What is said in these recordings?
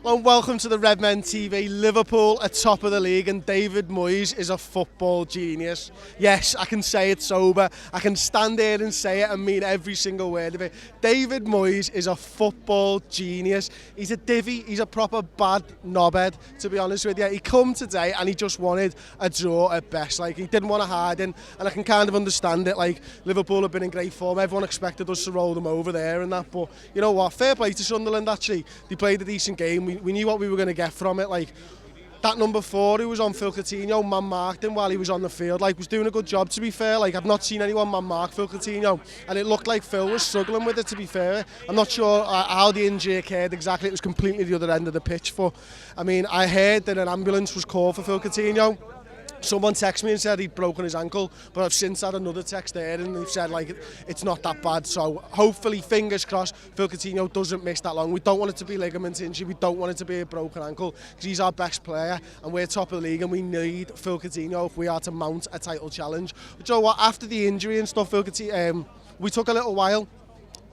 Hello and welcome to the Redmen TV. Liverpool are top of the league and David Moyes is a football genius. Yes, I can say it sober. I can stand here and say it and mean every single word of it. David Moyes is a football genius. He's a divvy. He's a proper bad knobhead, to be honest with you. He come today and he just wanted a draw at best. Like, he didn't want to harden, and I can kind of understand it. Like, Liverpool have been in great form. Everyone expected us to roll them over there and that. But you know what? Fair play to Sunderland, actually. They played a decent game. We knew what we were going to get from it. Like, that number 4 who was on Phil Coutinho, man marked him while he was on the field. Like, was doing a good job, to be fair. Like, I've not seen anyone man mark Phil Coutinho, and it looked like Phil was struggling with it, to be fair. I'm not sure how the injury occurred exactly. It was completely the other end of the pitch. For, I mean, I heard that an ambulance was called for Phil Coutinho. Someone texted me and said he'd broken his ankle, but I've since had another text there and they've said, like, it's not that bad. So hopefully, fingers crossed, Phil Coutinho doesn't miss that long. We don't want it to be ligament injury. We don't want it to be a broken ankle, because he's our best player and we're top of the league and we need Phil Coutinho if we are to mount a title challenge. But you know what? After the injury and stuff, Phil Coutinho, we took a little while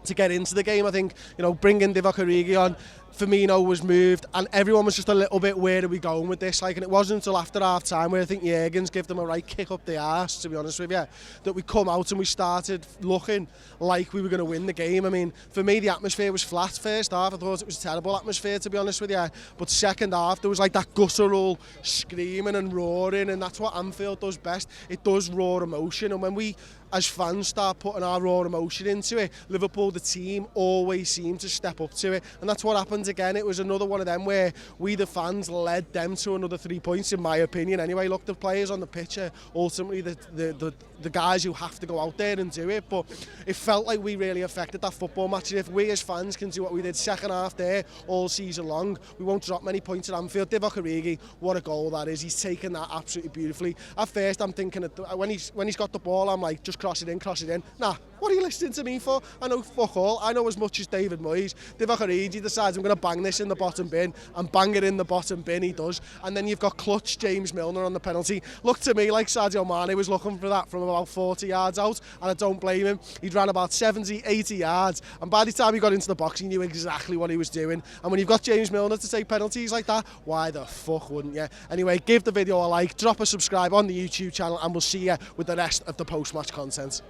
to get into the game. I think, you know, bringing Divock Origi on, Firmino was moved, and everyone was just a little bit, where are we going with this? Like, and it wasn't until after half time, where I think Jurgen's give them a right kick up the arse, to be honest with you, that we come out and we started looking like we were going to win the game. I mean, for me, the atmosphere was flat first half. I thought it was a terrible atmosphere, to be honest with you. But second half, there was like that guttural screaming and roaring, and that's what Anfield does best. It does raw emotion, and when we, as fans, start putting our raw emotion into it, Liverpool, the team, always seem to step up to it, and that's what happened again. It was another one of them where we, the fans, led them to another 3 points, in my opinion. Anyway, look, the players on the pitch are ultimately the guys who have to go out there and do it, but it felt like we really affected that football match. And if we as fans can do what we did second half there all season long, we won't drop many points at Anfield. Divock Origi, what a goal that is. He's taken that absolutely beautifully. At first, I'm thinking, when he's got the ball, I'm like, just cross it in, cross it in. Nah, what are you listening to me for? I know fuck all. I know as much as David Moyes. Divock Origi decides, I'm going to bang this in the bottom bin, and bang it in the bottom bin, he does. And then you've got clutch James Milner on the penalty. Looked to me like Sadio Mane was looking for that from about 40 yards out, and I don't blame him. He'd ran about 70, 80 yards, and by the time he got into the box, he knew exactly what he was doing. And when you've got James Milner to take penalties like that, why the fuck wouldn't you? Anyway, give the video a like, drop a subscribe on the YouTube channel, and we'll see you with the rest of the post-match content.